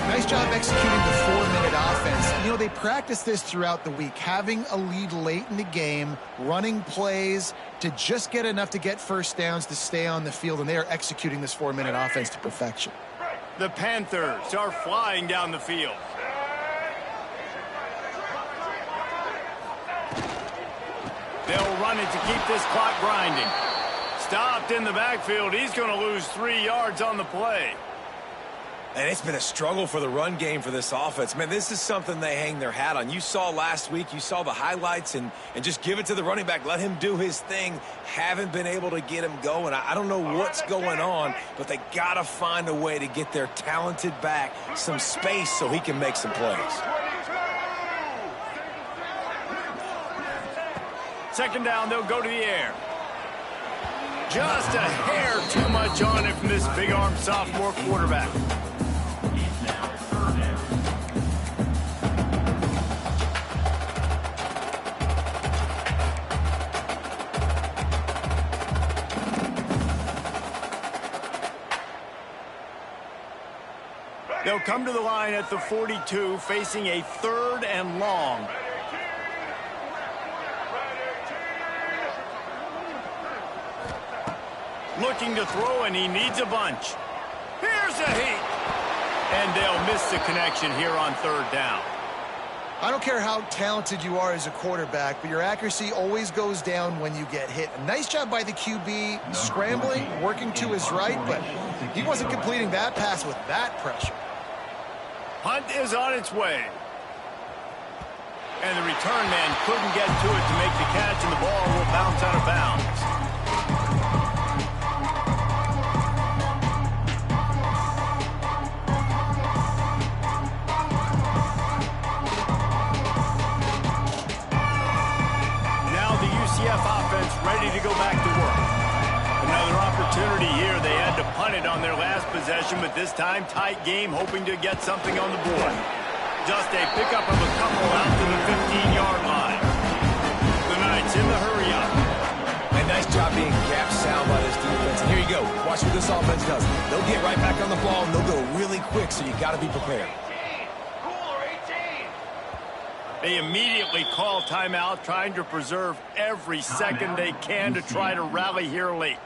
Nice job executing the 4-minute offense. You know, they practice this throughout the week, having a lead late in the game, running plays to just get enough to get first downs to stay on the field, and they are executing this 4-minute offense to perfection. The Panthers are flying down the field. They'll run it to keep this clock grinding. Stopped in the backfield. He's going to lose 3 yards on the play. And it's been a struggle for the run game for this offense. Man, this is something they hang their hat on. You saw last week, you saw the highlights, and just give it to the running back. Let him do his thing. Haven't been able to get him going. I don't know what's going on, but they got to find a way to get their talented back some space so he can make some plays. Second down, they'll go to the air. Just a hair too much on it from this big-arm sophomore quarterback. They'll come to the line at the 42, facing a 3rd and long. Looking to throw, and he needs a bunch. Here's a heat. And they'll miss the connection here on 3rd down. I don't care how talented you are as a quarterback, but your accuracy always goes down when you get hit. A nice job by the QB, scrambling, working to his right, but he wasn't completing that pass with that pressure. Punt is on its way. And the return man couldn't get to it to make the catch, and the ball will bounce out of bounds. Offense ready to go back to work. Another opportunity here. They had to punt it on their last possession, but this time tight game, hoping to get something on the board. Just a pickup of a couple out to the 15-yard line. The Knights in the hurry-up. And nice job being gap sound by this defense. And here you go. Watch what this offense does. They'll get right back on the ball, and they'll go really quick, so you got to be prepared. They immediately call timeout, trying to preserve every second they can to try to rally here late.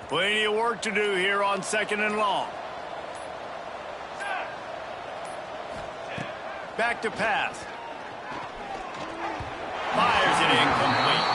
Plenty of work to do here on 2nd and long. Back to pass. Fires it incomplete.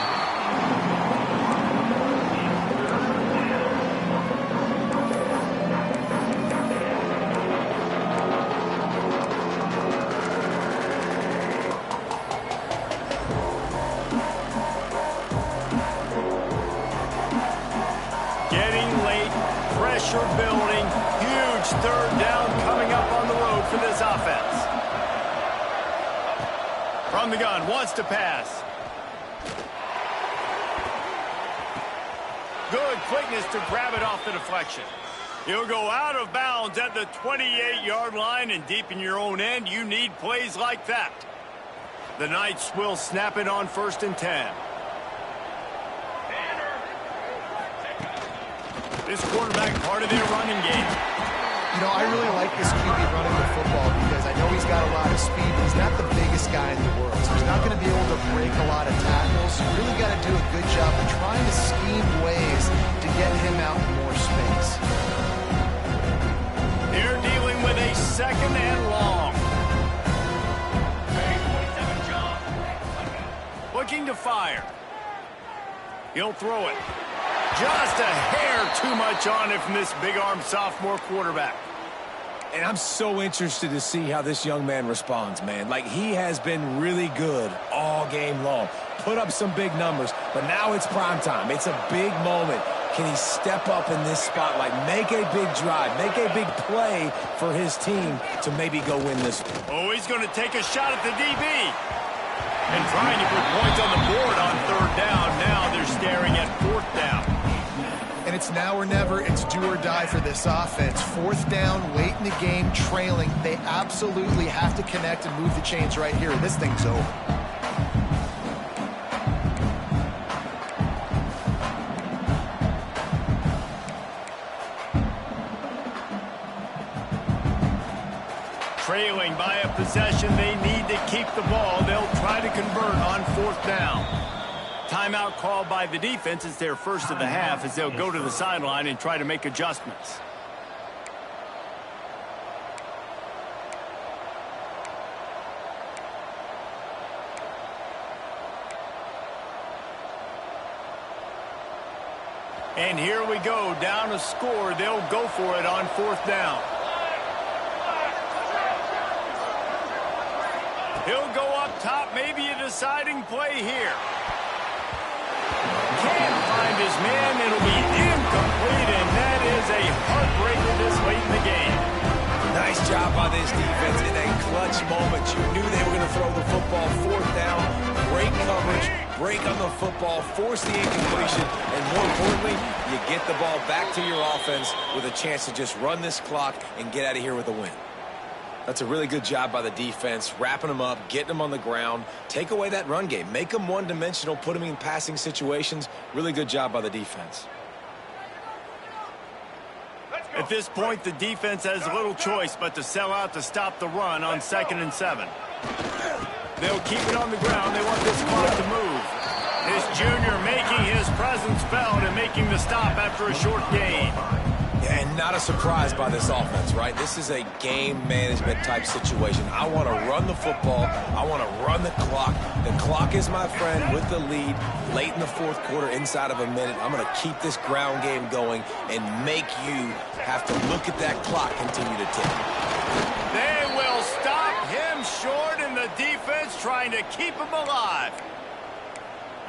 Pressure building. Huge 3rd down coming up on the road for this offense. From the gun, wants to pass. Good quickness to grab it off the deflection. He'll go out of bounds at the 28-yard line, and deep in your own end, you need plays like that. The Knights will snap it on 1st and 10. This quarterback part of their running game. You know, I really like this QB running the football because I know he's got a lot of speed, but he's not the biggest guy in the world. So he's not going to be able to break a lot of tackles. You really got to do a good job of trying to scheme ways to get him out in more space. They're dealing with a 2nd and long. Looking to fire. He'll throw it. Just a hair too much on it from this big-armed sophomore quarterback. And I'm so interested to see how this young man responds, man. Like, he has been really good all game long. Put up some big numbers, but now it's prime time. It's a big moment. Can he step up in this spotlight, make a big drive, make a big play for his team to maybe go win this one? Oh, he's going to take a shot at the DB. And trying to put points on the board on 3rd down. Now they're staring at 4th down. And it's now or never. It's do or die for this offense. 4th down, late in the game, trailing. They absolutely have to connect and move the chains right here. This thing's over. Trailing by a possession, they need to keep the ball. They'll try to convert on 4th down. Timeout called by the defense. It's their first of the half as they'll go to the sideline and try to make adjustments. And here we go, down a score. They'll go for it on 4th down. He'll go up top, maybe a deciding play here. Can't find his man. It'll be incomplete, and that is a heartbreaker this late in the game. Nice job by this defense in a clutch moment. You knew they were going to throw the football 4th down. Great coverage, break on the football, force the incompletion, and more importantly, you get the ball back to your offense with a chance to just run this clock and get out of here with a win. That's a really good job by the defense, wrapping them up, getting them on the ground, take away that run game, make them one-dimensional, put them in passing situations. Really good job by the defense. At this point, the defense has little choice but to sell out to stop the run on 2nd and 7. They'll keep it on the ground. They want this clock to move. This junior making his presence felt and making the stop after a short gain. Yeah, and not a surprise by this offense, right? This is a game management type situation. I want to run the football. I want to run the clock. The clock is my friend with the lead late in the 4th quarter, inside of a minute. I'm going to keep this ground game going and make you have to look at that clock continue to tick. They will stop him short, and the defense trying to keep him alive.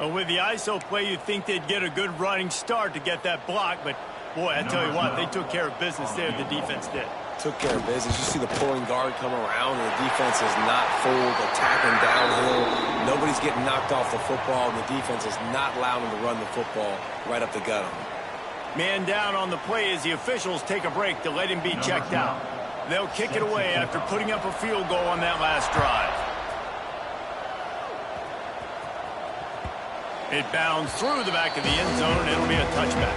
Well, with the ISO play, you'd think they'd get a good running start to get that block, but boy, I tell you what, they took care of business there, the defense did. Took care of business. You see the pulling guard come around, and the defense is not full, attacking downhill. Nobody's getting knocked off the football, and the defense is not allowing them to run the football right up the gut on them. Man down on the play as the officials take a break to let him be checked out. They'll kick it away after putting up a field goal on that last drive. It bounds through the back of the end zone, and it'll be a touchback.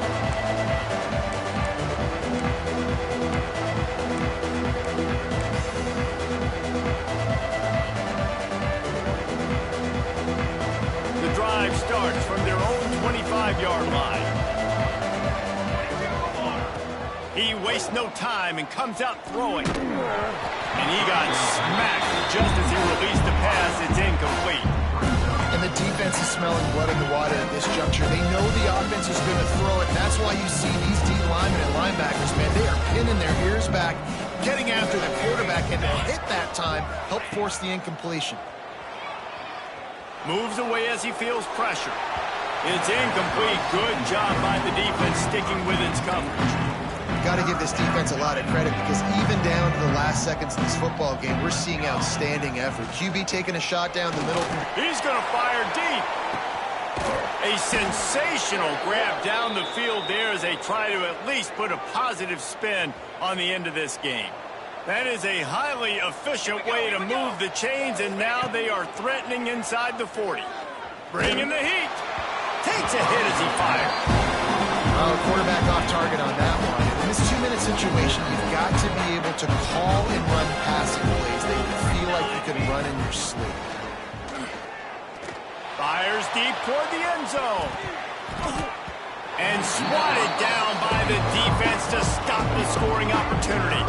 The drive starts from their own 25-yard line. He wastes no time and comes out throwing. And he got smacked just as he released the pass. It's incomplete. And the defense is smelling blood in the water at this juncture. They know the offense is going to throw it, and that's why you see these D linemen and linebackers, man, they are pinning their ears back, getting after the quarterback, and the hit that time helped force the incompletion. Moves away as he feels pressure. It's incomplete. Good job by the defense sticking with its coverage. Got to give this defense a lot of credit because even down to the last seconds of this football game, we're seeing outstanding effort. QB taking a shot down the middle. He's going to fire deep. A sensational grab down the field there as they try to at least put a positive spin on the end of this game. That is a highly efficient way to move the chains, and now they are threatening inside the 40. Bringing the heat. Takes a hit as he fires. Quarterback off target on that one. In this 2-minute situation, you've got to be able to call and run passing plays that you feel like you can run in your sleep. Fires deep toward the end zone. And swatted down by the defense to stop the scoring opportunity.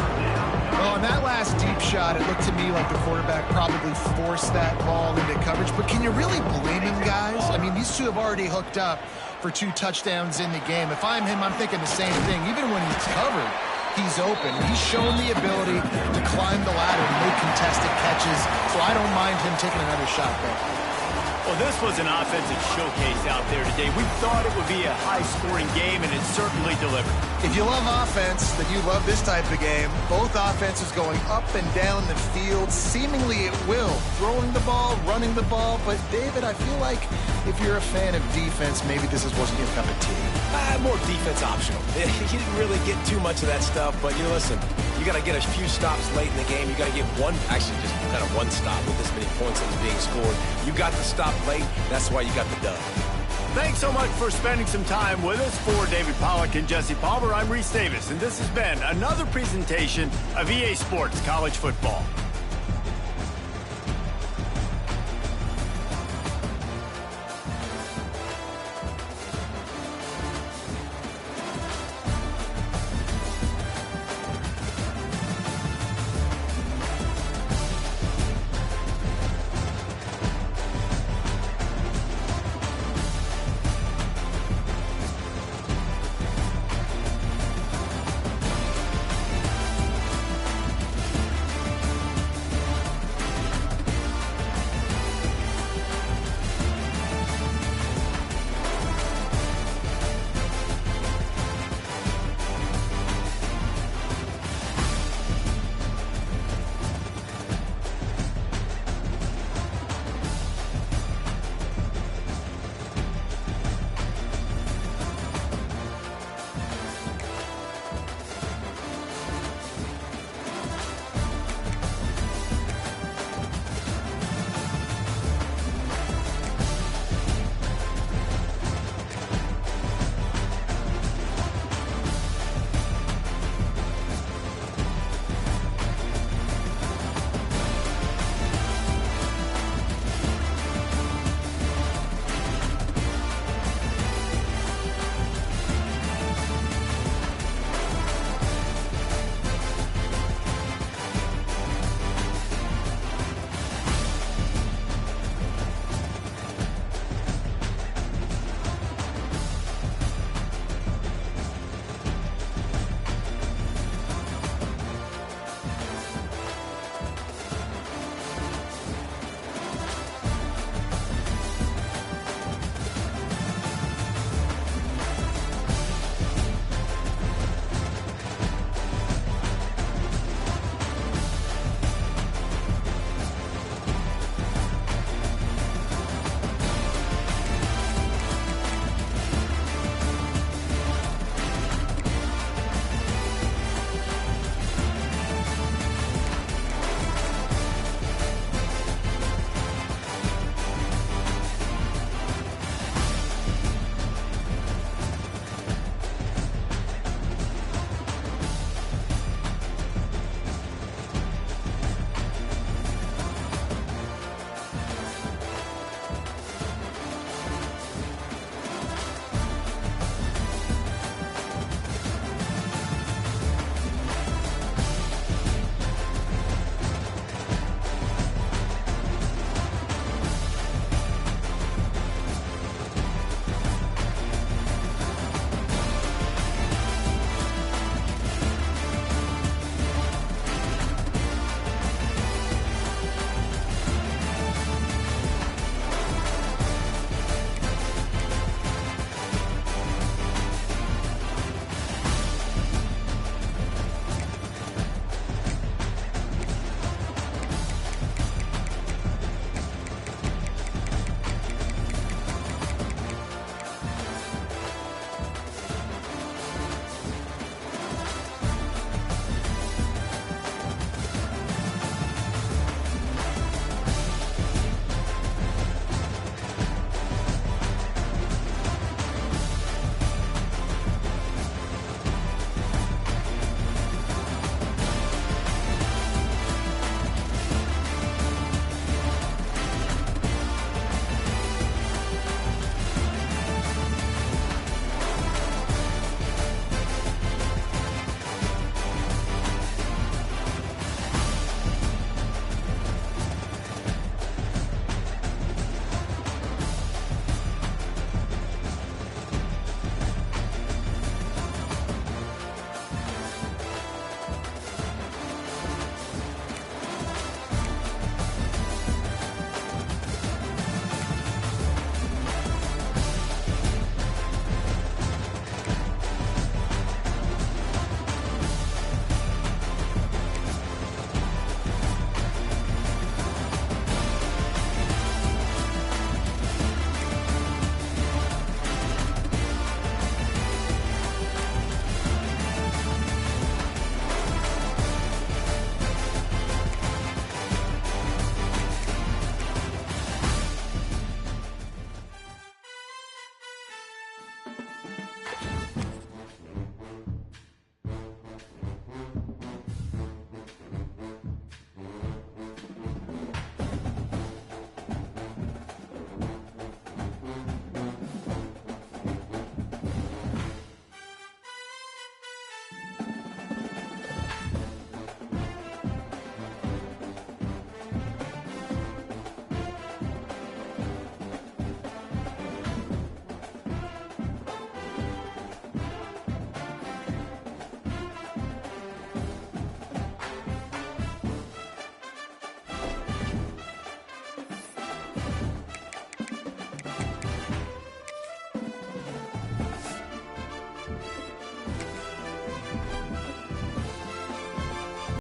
Well, on that last deep shot, it looked to me like the quarterback probably forced that ball into coverage. But can you really blame him, guys? I mean, these two have already hooked up for 2 touchdowns in the game. If I'm him, I'm thinking the same thing. Even when he's covered, he's open. He's shown the ability to climb the ladder and make contested catches, so I don't mind him taking another shot there. Well, this was an offensive showcase out there today. We thought it would be a high-scoring game, and it certainly delivered. If you love offense, then you love this type of game. Both offenses going up and down the field, seemingly at will. Throwing the ball, running the ball. But, David, I feel like if you're a fan of defense, maybe this wasn't your cup of tea. More defense optional. You didn't really get too much of that stuff, but, you know, listen, you got to get a few stops late in the game. You got to get one, actually just kind of one stop with this many points that was being scored. You got to stop late. That's why you got the dub. Thanks so much for spending some time with us. For David Pollack and Jesse Palmer, I'm Reese Davis, and this has been another presentation of EA Sports College Football.